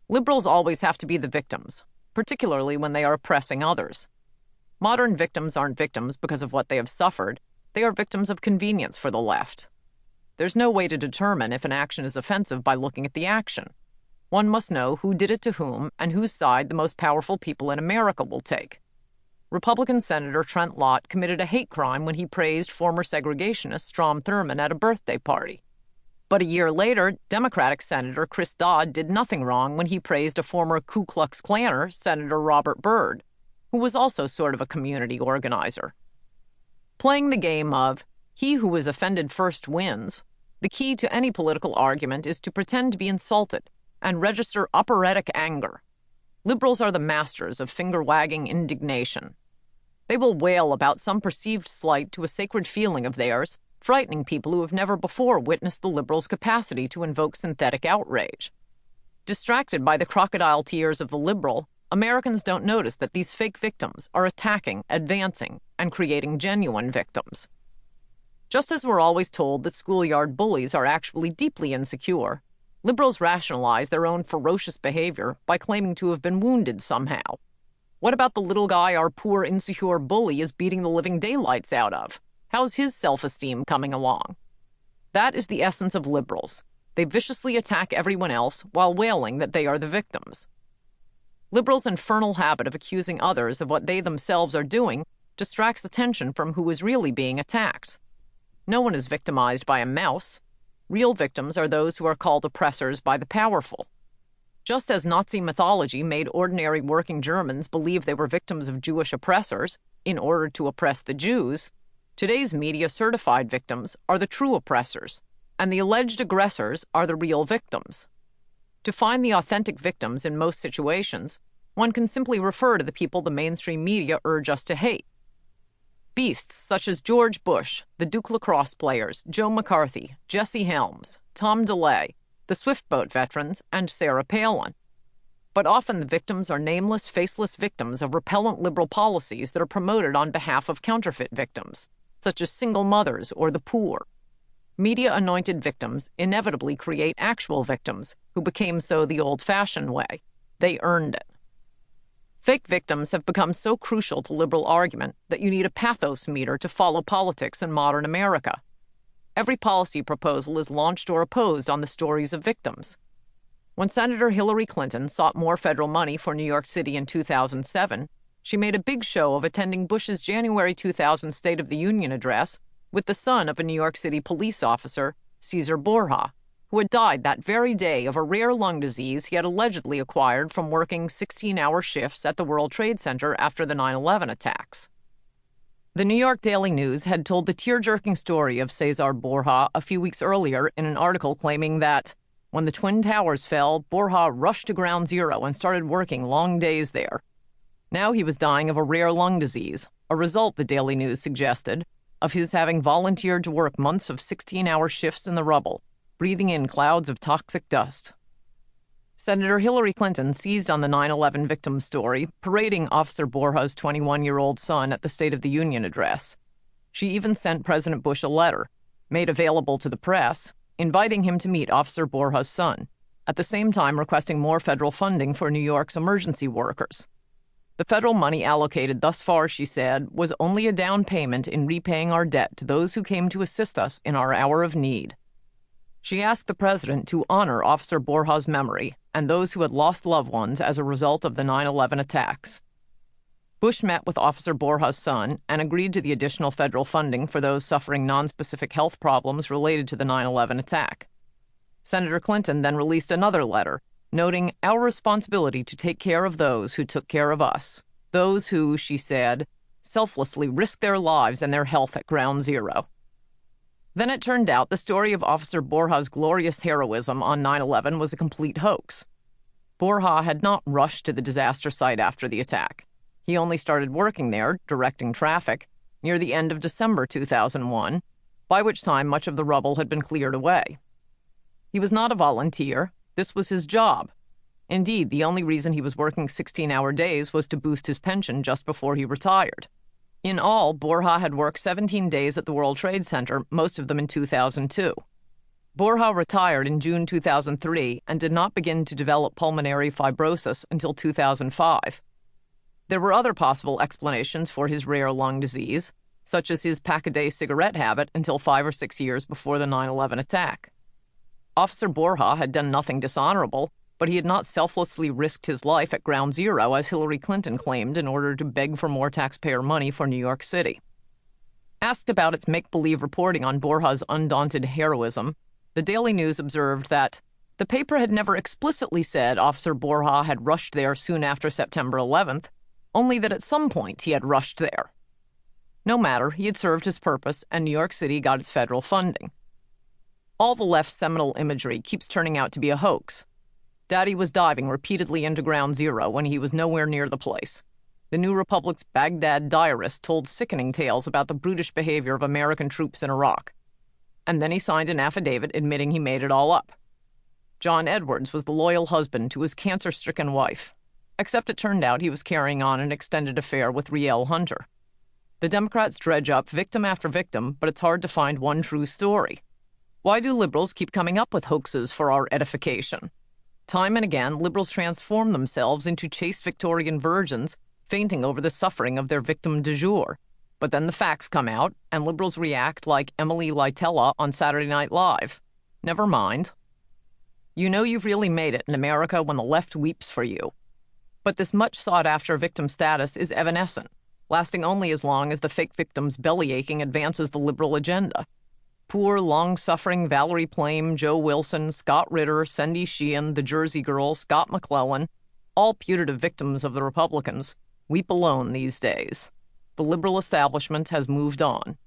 Liberals always have to be the victims, particularly when they are oppressing others. Modern victims aren't victims because of what they have suffered. They are victims of convenience for the left. There's no way to determine if an action is offensive by looking at the action. One must know who did it to whom and whose side the most powerful people in America will take. Republican Senator Trent Lott committed a hate crime when he praised former segregationist Strom Thurmond at a birthday party. But a year later, Democratic Senator Chris Dodd did nothing wrong when he praised a former Ku Klux Klanner, Senator Robert Byrd, who was also sort of a community organizer. Playing the game of he who is offended first wins, the key to any political argument is to pretend to be insulted and register operatic anger. Liberals are the masters of finger-wagging indignation. They will wail about some perceived slight to a sacred feeling of theirs, frightening people who have never before witnessed the liberals' capacity to invoke synthetic outrage. Distracted by the crocodile tears of the liberal, Americans don't notice that these fake victims are attacking, advancing, and creating genuine victims. Just as we're always told that schoolyard bullies are actually deeply insecure, liberals rationalize their own ferocious behavior by claiming to have been wounded somehow. What about the little guy our poor, insecure bully is beating the living daylights out of? How's his self-esteem coming along? That is the essence of liberals. They viciously attack everyone else while wailing that they are the victims. Liberals' infernal habit of accusing others of what they themselves are doing distracts attention from who is really being attacked. No one is victimized by a mouse. Real victims are those who are called oppressors by the powerful. Just as Nazi mythology made ordinary working Germans believe they were victims of Jewish oppressors in order to oppress the Jews, today's media-certified victims are the true oppressors, and the alleged aggressors are the real victims. To find the authentic victims in most situations, one can simply refer to the people the mainstream media urge us to hate. Beasts such as George Bush, the Duke lacrosse players, Joe McCarthy, Jesse Helms, Tom DeLay, the Swiftboat veterans, and Sarah Palin. But often the victims are nameless, faceless victims of repellent liberal policies that are promoted on behalf of counterfeit victims, such as single mothers or the poor. Media-anointed victims inevitably create actual victims who became so the old-fashioned way. They earned it. Fake victims have become so crucial to liberal argument that you need a pathos meter to follow politics in modern America. Every policy proposal is launched or opposed on the stories of victims. When Senator Hillary Clinton sought more federal money for New York City in 2007, she made a big show of attending Bush's January 2000 State of the Union address with the son of a New York City police officer, Cesar Borja, who had died that very day of a rare lung disease he had allegedly acquired from working 16-hour shifts at the World Trade Center after the 9/11 attacks. The New York Daily News had told the tear-jerking story of Cesar Borja a few weeks earlier in an article claiming that, when the Twin Towers fell, Borja rushed to Ground Zero and started working long days there. Now he was dying of a rare lung disease, a result, the Daily News suggested, of his having volunteered to work months of 16-hour shifts in the rubble, breathing in clouds of toxic dust. Senator Hillary Clinton seized on the 9/11 victim story, parading Officer Borja's 21-year-old son at the State of the Union address. She even sent President Bush a letter, made available to the press, inviting him to meet Officer Borja's son, at the same time requesting more federal funding for New York's emergency workers. The federal money allocated thus far, she said, was only a down payment in repaying our debt to those who came to assist us in our hour of need. She asked the president to honor Officer Borja's memory and those who had lost loved ones as a result of the 9/11 attacks. Bush met with Officer Borja's son and agreed to the additional federal funding for those suffering nonspecific health problems related to the 9/11 attack. Senator Clinton then released another letter, noting our responsibility to take care of those who took care of us, those who, she said, selflessly risked their lives and their health at Ground Zero. Then it turned out the story of Officer Borja's glorious heroism on 9/11 was a complete hoax. Borja had not rushed to the disaster site after the attack. He only started working there, directing traffic, near the end of December 2001, by which time much of the rubble had been cleared away. He was not a volunteer. This was his job. Indeed, the only reason he was working 16-hour days was to boost his pension just before he retired. In all, Borja had worked 17 days at the World Trade Center, most of them in 2002. Borja retired in June 2003 and did not begin to develop pulmonary fibrosis until 2005. There were other possible explanations for his rare lung disease, such as his pack-a-day cigarette habit until 5 or 6 years before the 9/11 attack. Officer Borja had done nothing dishonorable, but he had not selflessly risked his life at ground zero, as Hillary Clinton claimed, in order to beg for more taxpayer money for New York City. Asked about its make-believe reporting on Borja's undaunted heroism, the Daily News observed that the paper had never explicitly said Officer Borja had rushed there soon after September 11th, only that at some point he had rushed there. No matter, he had served his purpose, and New York City got its federal funding. All the left's seminal imagery keeps turning out to be a hoax. Daddy was diving repeatedly into ground zero when he was nowhere near the place. The New Republic's Baghdad diarist told sickening tales about the brutish behavior of American troops in Iraq. And then he signed an affidavit admitting he made it all up. John Edwards was the loyal husband to his cancer-stricken wife, except it turned out he was carrying on an extended affair with Rielle Hunter. The Democrats dredge up victim after victim, but it's hard to find one true story. Why do liberals keep coming up with hoaxes for our edification? Time and again, liberals transform themselves into chaste Victorian virgins, fainting over the suffering of their victim du jour. But then the facts come out, and liberals react like Emily Litella on Saturday Night Live. Never mind. You know you've really made it in America when the left weeps for you. But this much-sought-after victim status is evanescent, lasting only as long as the fake victim's bellyaching advances the liberal agenda. Poor, long-suffering Valerie Plame, Joe Wilson, Scott Ritter, Cindy Sheehan, the Jersey Girl, Scott McClellan, all putative victims of the Republicans, weep alone these days. The liberal establishment has moved on.